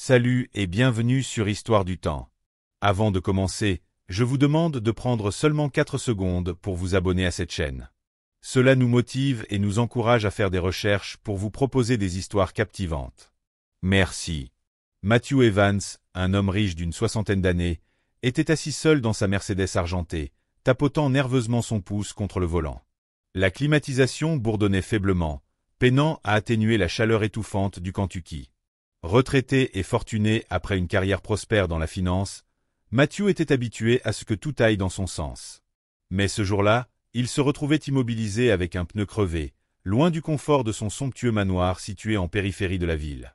Salut et bienvenue sur Histoire du temps. Avant de commencer, je vous demande de prendre seulement 4 secondes pour vous abonner à cette chaîne. Cela nous motive et nous encourage à faire des recherches pour vous proposer des histoires captivantes. Merci. Matthew Evans, un homme riche d'une 60aine d'années, était assis seul dans sa Mercedes argentée, tapotant nerveusement son pouce contre le volant. La climatisation bourdonnait faiblement, peinant à atténuer la chaleur étouffante du Kentucky. Retraité et fortuné après une carrière prospère dans la finance, Matthew était habitué à ce que tout aille dans son sens. Mais ce jour-là, il se retrouvait immobilisé avec un pneu crevé, loin du confort de son somptueux manoir situé en périphérie de la ville.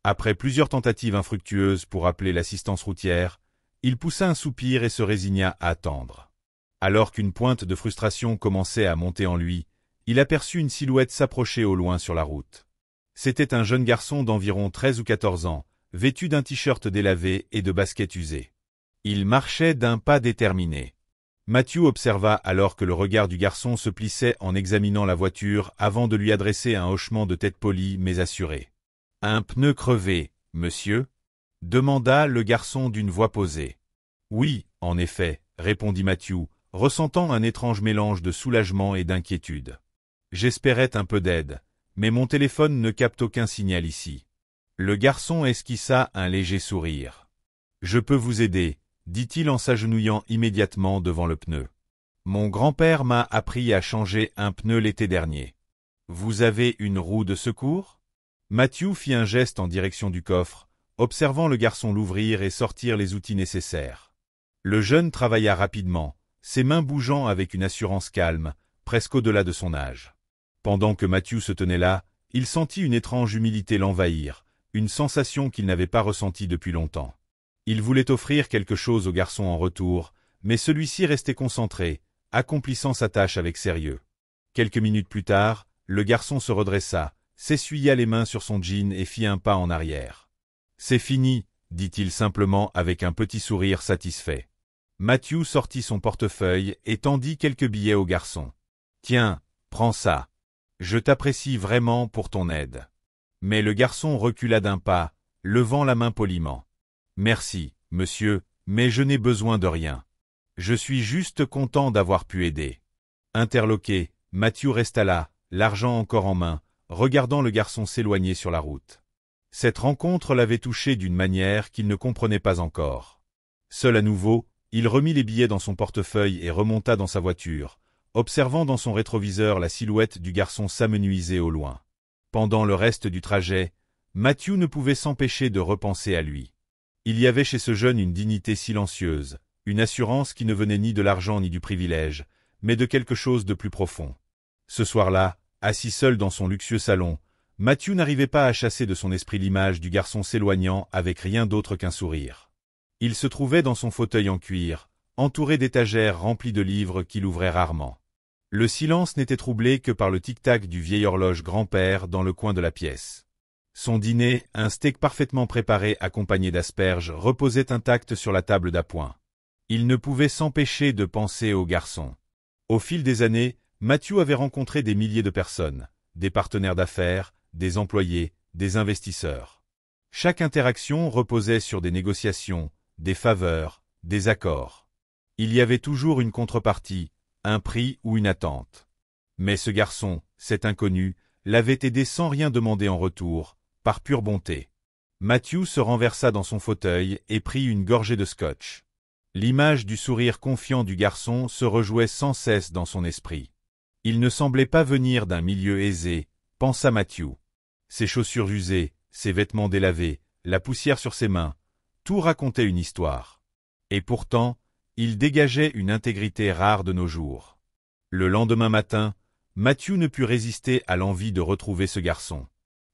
Après plusieurs tentatives infructueuses pour appeler l'assistance routière, il poussa un soupir et se résigna à attendre. Alors qu'une pointe de frustration commençait à monter en lui, il aperçut une silhouette s'approcher au loin sur la route. C'était un jeune garçon d'environ 13 ou 14 ans, vêtu d'un t-shirt délavé et de baskets usées. Il marchait d'un pas déterminé. Matthew observa alors que le regard du garçon se plissait en examinant la voiture avant de lui adresser un hochement de tête poli mais assuré. « Un pneu crevé, monsieur ?» demanda le garçon d'une voix posée. « Oui, en effet, » répondit Matthew, ressentant un étrange mélange de soulagement et d'inquiétude. « J'espérais un peu d'aide, mais mon téléphone ne capte aucun signal ici. » Le garçon esquissa un léger sourire. « Je peux vous aider, » dit-il en s'agenouillant immédiatement devant le pneu. « Mon grand-père m'a appris à changer un pneu l'été dernier. Vous avez une roue de secours ?» Matthew fit un geste en direction du coffre, observant le garçon l'ouvrir et sortir les outils nécessaires. Le jeune travailla rapidement, ses mains bougeant avec une assurance calme, presque au-delà de son âge. Pendant que Matthew se tenait là, il sentit une étrange humilité l'envahir, une sensation qu'il n'avait pas ressentie depuis longtemps. Il voulait offrir quelque chose au garçon en retour, mais celui-ci restait concentré, accomplissant sa tâche avec sérieux. Quelques minutes plus tard, le garçon se redressa, s'essuya les mains sur son jean et fit un pas en arrière. « C'est fini, » dit-il simplement avec un petit sourire satisfait. Matthew sortit son portefeuille et tendit quelques billets au garçon. « Tiens, prends ça. Je t'apprécie vraiment pour ton aide. » Mais le garçon recula d'un pas, levant la main poliment. « Merci, monsieur, mais je n'ai besoin de rien. Je suis juste content d'avoir pu aider. » Interloqué, Matthew resta là, l'argent encore en main, regardant le garçon s'éloigner sur la route. Cette rencontre l'avait touché d'une manière qu'il ne comprenait pas encore. Seul à nouveau, il remit les billets dans son portefeuille et remonta dans sa voiture, observant dans son rétroviseur la silhouette du garçon s'amenuiser au loin. Pendant le reste du trajet, Matthew ne pouvait s'empêcher de repenser à lui. Il y avait chez ce jeune une dignité silencieuse, une assurance qui ne venait ni de l'argent ni du privilège, mais de quelque chose de plus profond. Ce soir-là, assis seul dans son luxueux salon, Matthew n'arrivait pas à chasser de son esprit l'image du garçon s'éloignant avec rien d'autre qu'un sourire. Il se trouvait dans son fauteuil en cuir, entouré d'étagères remplies de livres qu'il ouvrait rarement. Le silence n'était troublé que par le tic-tac du vieil horloge grand-père dans le coin de la pièce. Son dîner, un steak parfaitement préparé accompagné d'asperges, reposait intact sur la table d'appoint. Il ne pouvait s'empêcher de penser au garçon. Au fil des années, Matthew avait rencontré des milliers de personnes, des partenaires d'affaires, des employés, des investisseurs. Chaque interaction reposait sur des négociations, des faveurs, des accords. Il y avait toujours une contrepartie, un prix ou une attente. Mais ce garçon, cet inconnu, l'avait aidé sans rien demander en retour, par pure bonté. Matthew se renversa dans son fauteuil et prit une gorgée de scotch. L'image du sourire confiant du garçon se rejouait sans cesse dans son esprit. Il ne semblait pas venir d'un milieu aisé, pensa Matthew. Ses chaussures usées, ses vêtements délavés, la poussière sur ses mains, tout racontait une histoire. Et pourtant, il dégageait une intégrité rare de nos jours. Le lendemain matin, Matthew ne put résister à l'envie de retrouver ce garçon.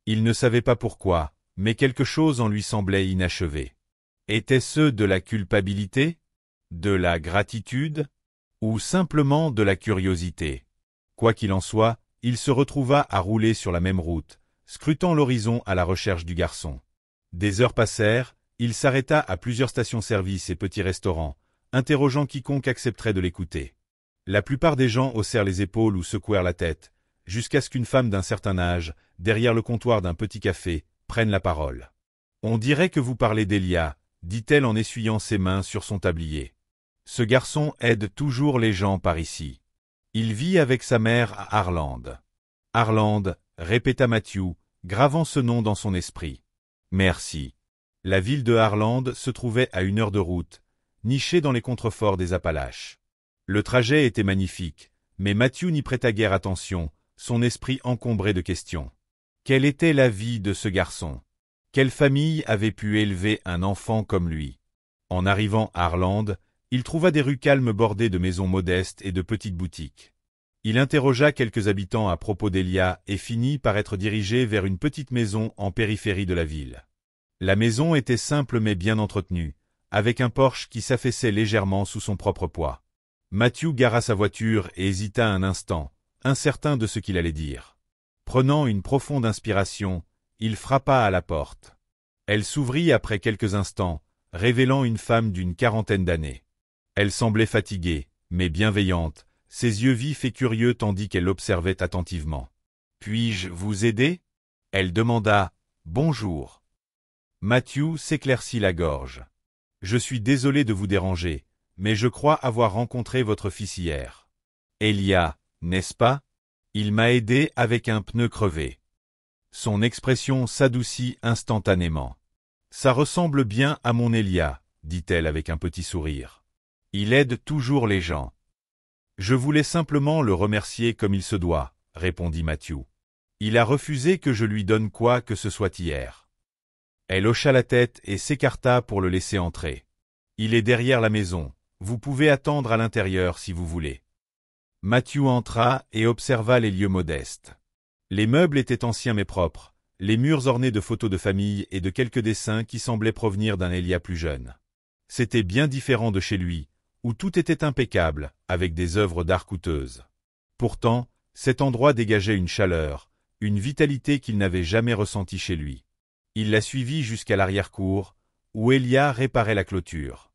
Il ne savait pas pourquoi, mais quelque chose en lui semblait inachevé. Était-ce de la culpabilité, de la gratitude, ou simplement de la curiosité? Quoi qu'il en soit, il se retrouva à rouler sur la même route, scrutant l'horizon à la recherche du garçon. Des heures passèrent, il s'arrêta à plusieurs stations-service et petits restaurants, interrogeant quiconque accepterait de l'écouter. La plupart des gens haussèrent les épaules ou secouèrent la tête, jusqu'à ce qu'une femme d'un certain âge, derrière le comptoir d'un petit café, prenne la parole. On dirait que vous parlez d'Elia, dit-elle en essuyant ses mains sur son tablier. Ce garçon aide toujours les gens par ici. Il vit avec sa mère à Harland. Harland, répéta Matthew, gravant ce nom dans son esprit. Merci. La ville de Harland se trouvait à 1 heure de route, nichée dans les contreforts des Appalaches. Le trajet était magnifique, mais Matthew n'y prêta guère attention, son esprit encombré de questions. Quelle était la vie de ce garçon? Quelle famille avait pu élever un enfant comme lui? En arrivant à Harland, il trouva des rues calmes bordées de maisons modestes et de petites boutiques. Il interrogea quelques habitants à propos d'Elia et finit par être dirigé vers une petite maison en périphérie de la ville. La maison était simple mais bien entretenue, avec un porche qui s'affaissait légèrement sous son propre poids. Matthew gara sa voiture et hésita un instant, incertain de ce qu'il allait dire. Prenant une profonde inspiration, il frappa à la porte. Elle s'ouvrit après quelques instants, révélant une femme d'une 40aine d'années. Elle semblait fatiguée, mais bienveillante, ses yeux vifs et curieux tandis qu'elle l'observait attentivement. « Puis-je vous aider » Elle demanda. « Bonjour. » Matthew s'éclaircit la gorge. « Je suis désolé de vous déranger, mais je crois avoir rencontré votre fils hier. Elia, n'est-ce pas? Il m'a aidé avec un pneu crevé. » Son expression s'adoucit instantanément. « Ça ressemble bien à mon Elia, » dit-elle avec un petit sourire. « Il aide toujours les gens. »« Je voulais simplement le remercier comme il se doit, » répondit Matthew. « Il a refusé que je lui donne quoi que ce soit hier. » Elle hocha la tête et s'écarta pour le laisser entrer. « Il est derrière la maison, vous pouvez attendre à l'intérieur si vous voulez. » Matthew entra et observa les lieux modestes. Les meubles étaient anciens mais propres, les murs ornés de photos de famille et de quelques dessins qui semblaient provenir d'un Elia plus jeune. C'était bien différent de chez lui, où tout était impeccable, avec des œuvres d'art coûteuses. Pourtant, cet endroit dégageait une chaleur, une vitalité qu'il n'avait jamais ressentie chez lui. Il la suivit jusqu'à l'arrière-cour, où Elia réparait la clôture.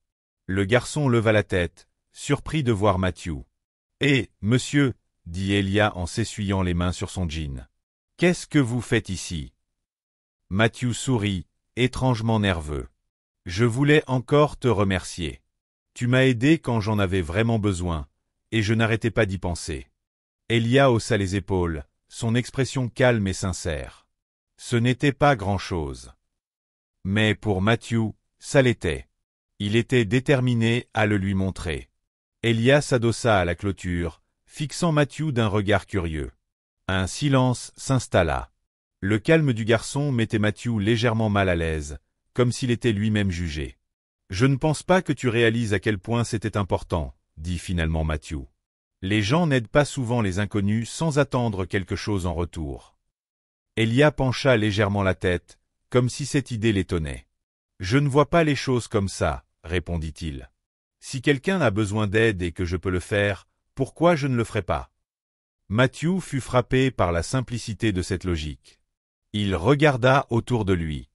Le garçon leva la tête, surpris de voir Matthew. « Eh, monsieur !» dit Elia en s'essuyant les mains sur son jean. « Qu'est-ce que vous faites ici ?» Matthew sourit, étrangement nerveux. « Je voulais encore te remercier. Tu m'as aidé quand j'en avais vraiment besoin, et je n'arrêtais pas d'y penser. » Elia haussa les épaules, son expression calme et sincère. Ce n'était pas grand-chose. Mais pour Matthew, ça l'était. Il était déterminé à le lui montrer. Elia s'adossa à la clôture, fixant Matthew d'un regard curieux. Un silence s'installa. Le calme du garçon mettait Matthew légèrement mal à l'aise, comme s'il était lui-même jugé. « Je ne pense pas que tu réalises à quel point c'était important, » dit finalement Matthew. « Les gens n'aident pas souvent les inconnus sans attendre quelque chose en retour. » Elia pencha légèrement la tête, comme si cette idée l'étonnait. « Je ne vois pas les choses comme ça, » répondit-il. « Si quelqu'un a besoin d'aide et que je peux le faire, pourquoi je ne le ferai pas ?» Matthew fut frappé par la simplicité de cette logique. Il regarda autour de lui.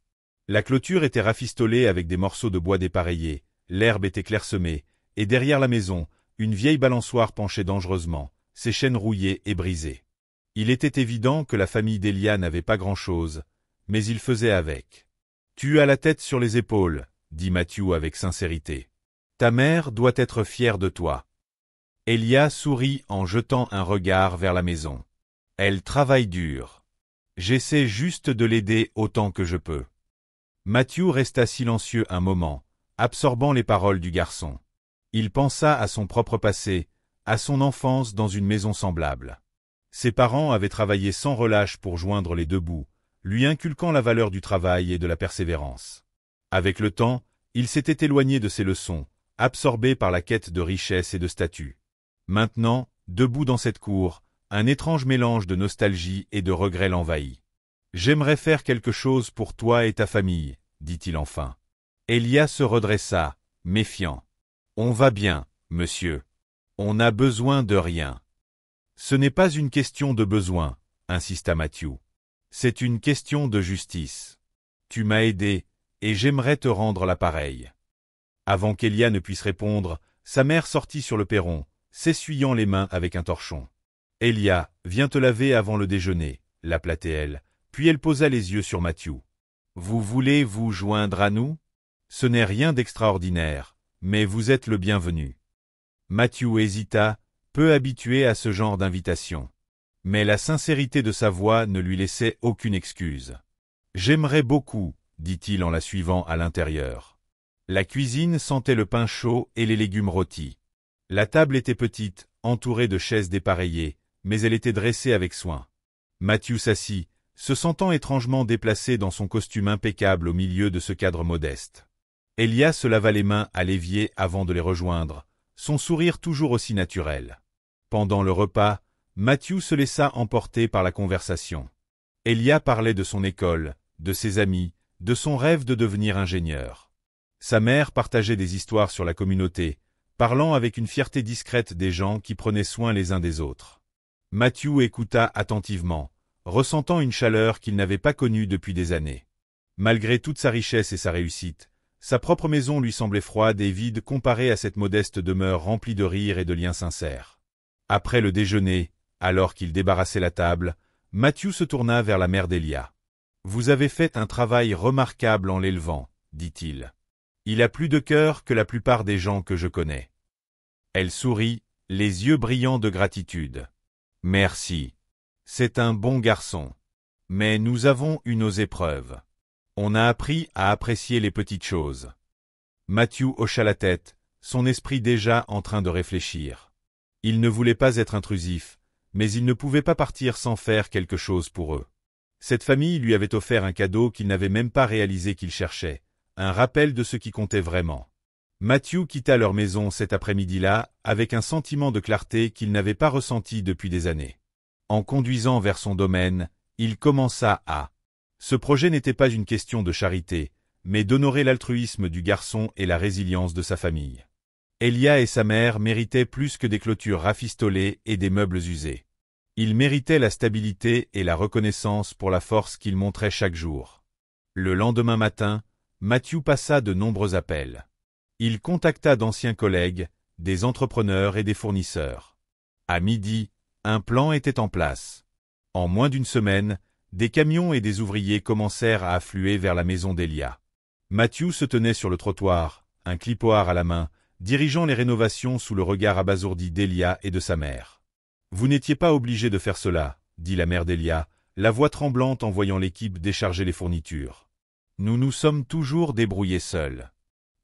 La clôture était rafistolée avec des morceaux de bois dépareillés, l'herbe était clairsemée, et derrière la maison, une vieille balançoire penchait dangereusement, ses chaînes rouillées et brisées. Il était évident que la famille d'Elia n'avait pas grand-chose, mais il faisait avec. « Tu as la tête sur les épaules, » dit Matthew avec sincérité. « Ta mère doit être fière de toi. » Elia sourit en jetant un regard vers la maison. « Elle travaille dur. J'essaie juste de l'aider autant que je peux. » Matthew resta silencieux un moment, absorbant les paroles du garçon. Il pensa à son propre passé, à son enfance dans une maison semblable. Ses parents avaient travaillé sans relâche pour joindre les deux bouts, lui inculquant la valeur du travail et de la persévérance. Avec le temps, il s'était éloigné de ses leçons, absorbé par la quête de richesse et de statut. Maintenant, debout dans cette cour, un étrange mélange de nostalgie et de regret l'envahit. « J'aimerais faire quelque chose pour toi et ta famille, » dit-il enfin. Elia se redressa, méfiant. « On va bien, monsieur. On n'a besoin de rien. »« Ce n'est pas une question de besoin, » insista Matthew. « C'est une question de justice. Tu m'as aidé, et j'aimerais te rendre l'appareil. » Avant qu'Elia ne puisse répondre, sa mère sortit sur le perron, s'essuyant les mains avec un torchon. « Elia, viens te laver avant le déjeuner, » l'appela-t-elle, puis elle posa les yeux sur Matthew. Vous voulez vous joindre à nous? Ce n'est rien d'extraordinaire, mais vous êtes le bienvenu. Matthew hésita, peu habitué à ce genre d'invitation. Mais la sincérité de sa voix ne lui laissait aucune excuse. J'aimerais beaucoup, dit-il en la suivant à l'intérieur. La cuisine sentait le pain chaud et les légumes rôtis. La table était petite, entourée de chaises dépareillées, mais elle était dressée avec soin. Matthew s'assit, se sentant étrangement déplacé dans son costume impeccable au milieu de ce cadre modeste. Elia se lava les mains à l'évier avant de les rejoindre, son sourire toujours aussi naturel. Pendant le repas, Matthew se laissa emporter par la conversation. Elia parlait de son école, de ses amis, de son rêve de devenir ingénieur. Sa mère partageait des histoires sur la communauté, parlant avec une fierté discrète des gens qui prenaient soin les uns des autres. Matthew écouta attentivement, ressentant une chaleur qu'il n'avait pas connue depuis des années. Malgré toute sa richesse et sa réussite, sa propre maison lui semblait froide et vide comparée à cette modeste demeure remplie de rires et de liens sincères. Après le déjeuner, alors qu'il débarrassait la table, Matthew se tourna vers la mère d'Elia. « Vous avez fait un travail remarquable en l'élevant, dit-il. Il a plus de cœur que la plupart des gens que je connais. » Elle sourit, les yeux brillants de gratitude. « Merci. C'est un bon garçon. Mais nous avons eu nos épreuves. On a appris à apprécier les petites choses. » Matthew hocha la tête, son esprit déjà en train de réfléchir. Il ne voulait pas être intrusif, mais il ne pouvait pas partir sans faire quelque chose pour eux. Cette famille lui avait offert un cadeau qu'il n'avait même pas réalisé qu'il cherchait, un rappel de ce qui comptait vraiment. Matthew quitta leur maison cet après-midi-là avec un sentiment de clarté qu'il n'avait pas ressenti depuis des années. En conduisant vers son domaine, il commença à... Ce projet n'était pas une question de charité, mais d'honorer l'altruisme du garçon et la résilience de sa famille. Elia et sa mère méritaient plus que des clôtures rafistolées et des meubles usés. Ils méritaient la stabilité et la reconnaissance pour la force qu'ils montraient chaque jour. Le lendemain matin, Matthew passa de nombreux appels. Il contacta d'anciens collègues, des entrepreneurs et des fournisseurs. À midi, un plan était en place. En moins d'une semaine, des camions et des ouvriers commencèrent à affluer vers la maison d'Elia. Matthew se tenait sur le trottoir, un clipoir à la main, dirigeant les rénovations sous le regard abasourdi d'Elia et de sa mère. « Vous n'étiez pas obligé de faire cela, » dit la mère d'Elia, la voix tremblante en voyant l'équipe décharger les fournitures. « Nous nous sommes toujours débrouillés seuls. »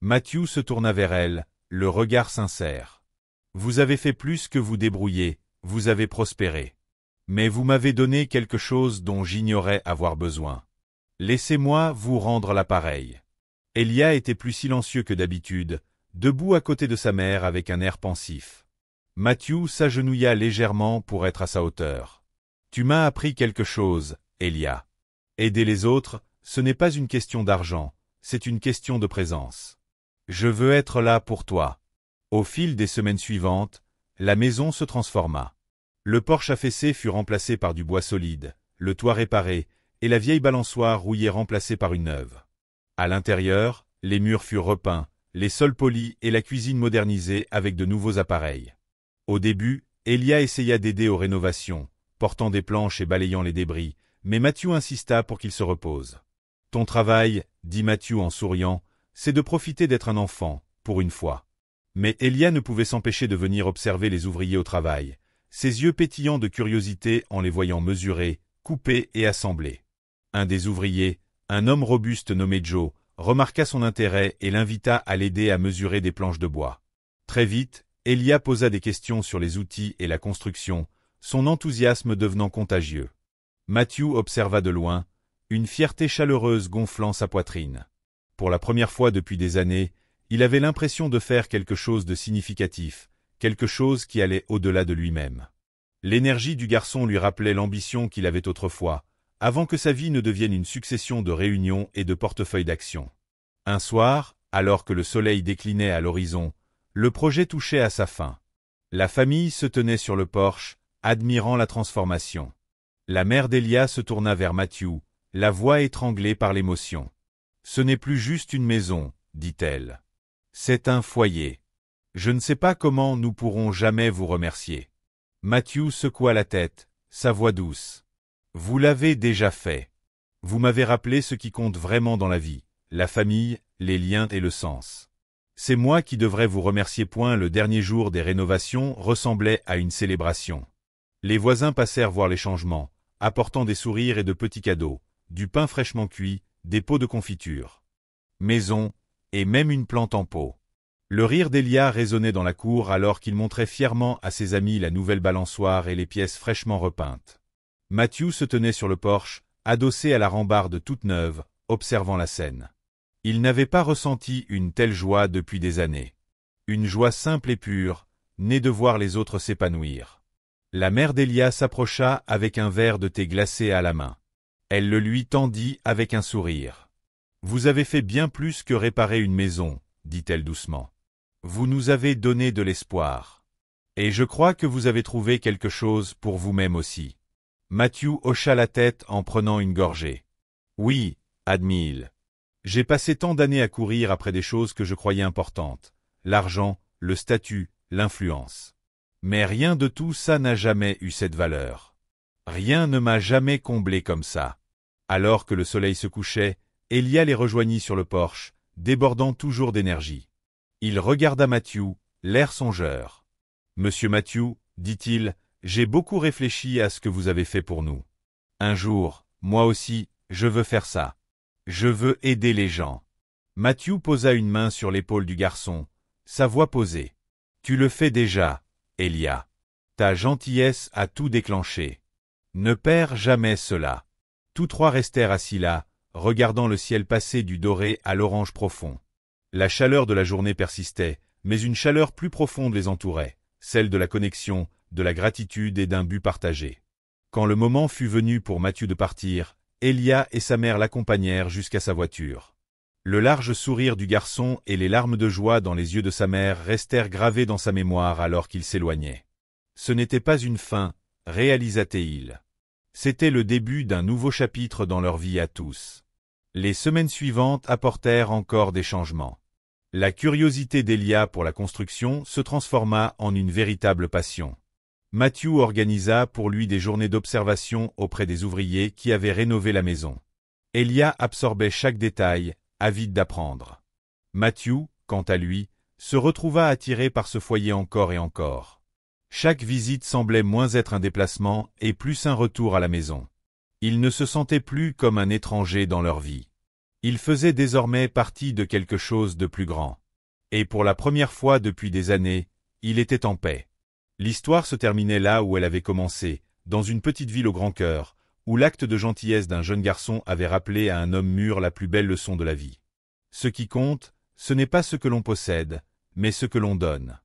Matthew se tourna vers elle, le regard sincère. « Vous avez fait plus que vous débrouiller, vous avez prospéré. Mais vous m'avez donné quelque chose dont j'ignorais avoir besoin. Laissez-moi vous rendre l'appareil. » Elia était plus silencieux que d'habitude, debout à côté de sa mère avec un air pensif. Matthew s'agenouilla légèrement pour être à sa hauteur. « Tu m'as appris quelque chose, Elia. Aider les autres, ce n'est pas une question d'argent, c'est une question de présence. Je veux être là pour toi. » Au fil des semaines suivantes, la maison se transforma. Le porche affaissé fut remplacé par du bois solide, le toit réparé, et la vieille balançoire rouillée remplacée par une neuve. À l'intérieur, les murs furent repeints, les sols polis et la cuisine modernisée avec de nouveaux appareils. Au début, Elia essaya d'aider aux rénovations, portant des planches et balayant les débris, mais Matthew insista pour qu'il se repose. « Ton travail, » dit Matthew en souriant, « c'est de profiter d'être un enfant, pour une fois. » Mais Elia ne pouvait s'empêcher de venir observer les ouvriers au travail, ses yeux pétillants de curiosité en les voyant mesurer, couper et assembler. Un des ouvriers, un homme robuste nommé Joe, remarqua son intérêt et l'invita à l'aider à mesurer des planches de bois. Très vite, Elia posa des questions sur les outils et la construction, son enthousiasme devenant contagieux. Matthew observa de loin, une fierté chaleureuse gonflant sa poitrine. Pour la première fois depuis des années, il avait l'impression de faire quelque chose de significatif, quelque chose qui allait au-delà de lui-même. L'énergie du garçon lui rappelait l'ambition qu'il avait autrefois, avant que sa vie ne devienne une succession de réunions et de portefeuilles d'actions. Un soir, alors que le soleil déclinait à l'horizon, le projet touchait à sa fin. La famille se tenait sur le porche, admirant la transformation. La mère d'Elia se tourna vers Matthew, la voix étranglée par l'émotion. « Ce n'est plus juste une maison, » dit-elle. « C'est un foyer. Je ne sais pas comment nous pourrons jamais vous remercier. » Matthew secoua la tête, sa voix douce. « Vous l'avez déjà fait. Vous m'avez rappelé ce qui compte vraiment dans la vie, la famille, les liens et le sens. C'est moi qui devrais vous remercier. Le dernier jour des rénovations ressemblait à une célébration. Les voisins passèrent voir les changements, apportant des sourires et de petits cadeaux, du pain fraîchement cuit, des pots de confiture, maison, et même une plante en pot. Le rire d'Elia résonnait dans la cour alors qu'il montrait fièrement à ses amis la nouvelle balançoire et les pièces fraîchement repeintes. Matthew se tenait sur le porche, adossé à la rambarde toute neuve, observant la scène. Il n'avait pas ressenti une telle joie depuis des années. Une joie simple et pure, née de voir les autres s'épanouir. La mère d'Elia s'approcha avec un verre de thé glacé à la main. Elle le lui tendit avec un sourire. « Vous avez fait bien plus que réparer une maison, » dit-elle doucement. « Vous nous avez donné de l'espoir. Et je crois que vous avez trouvé quelque chose pour vous-même aussi. » Matthew hocha la tête en prenant une gorgée. « Oui, » admit-il. « J'ai passé tant d'années à courir après des choses que je croyais importantes. L'argent, le statut, l'influence. Mais rien de tout ça n'a jamais eu cette valeur. Rien ne m'a jamais comblé comme ça. » Alors que le soleil se couchait, Elia les rejoignit sur le porche, débordant toujours d'énergie. Il regarda Matthew, l'air songeur. « Monsieur Matthew, dit-il, j'ai beaucoup réfléchi à ce que vous avez fait pour nous. Un jour, moi aussi, je veux faire ça. Je veux aider les gens. » Matthew posa une main sur l'épaule du garçon, sa voix posée. « Tu le fais déjà, Elia. Ta gentillesse a tout déclenché. Ne perds jamais cela. » Tous trois restèrent assis là, regardant le ciel passer du doré à l'orange profond. La chaleur de la journée persistait, mais une chaleur plus profonde les entourait, celle de la connexion, de la gratitude et d'un but partagé. Quand le moment fut venu pour Matthew de partir, Elia et sa mère l'accompagnèrent jusqu'à sa voiture. Le large sourire du garçon et les larmes de joie dans les yeux de sa mère restèrent gravés dans sa mémoire alors qu'il s'éloignait. Ce n'était pas une fin, réalisa-t-il. C'était le début d'un nouveau chapitre dans leur vie à tous. Les semaines suivantes apportèrent encore des changements. La curiosité d'Elia pour la construction se transforma en une véritable passion. Matthew organisa pour lui des journées d'observation auprès des ouvriers qui avaient rénové la maison. Elia absorbait chaque détail, avide d'apprendre. Matthew, quant à lui, se retrouva attiré par ce foyer encore et encore. Chaque visite semblait moins être un déplacement et plus un retour à la maison. Il ne se sentait plus comme un étranger dans leur vie. Il faisait désormais partie de quelque chose de plus grand. Et pour la première fois depuis des années, il était en paix. L'histoire se terminait là où elle avait commencé, dans une petite ville au grand cœur, où l'acte de gentillesse d'un jeune garçon avait rappelé à un homme mûr la plus belle leçon de la vie. Ce qui compte, ce n'est pas ce que l'on possède, mais ce que l'on donne.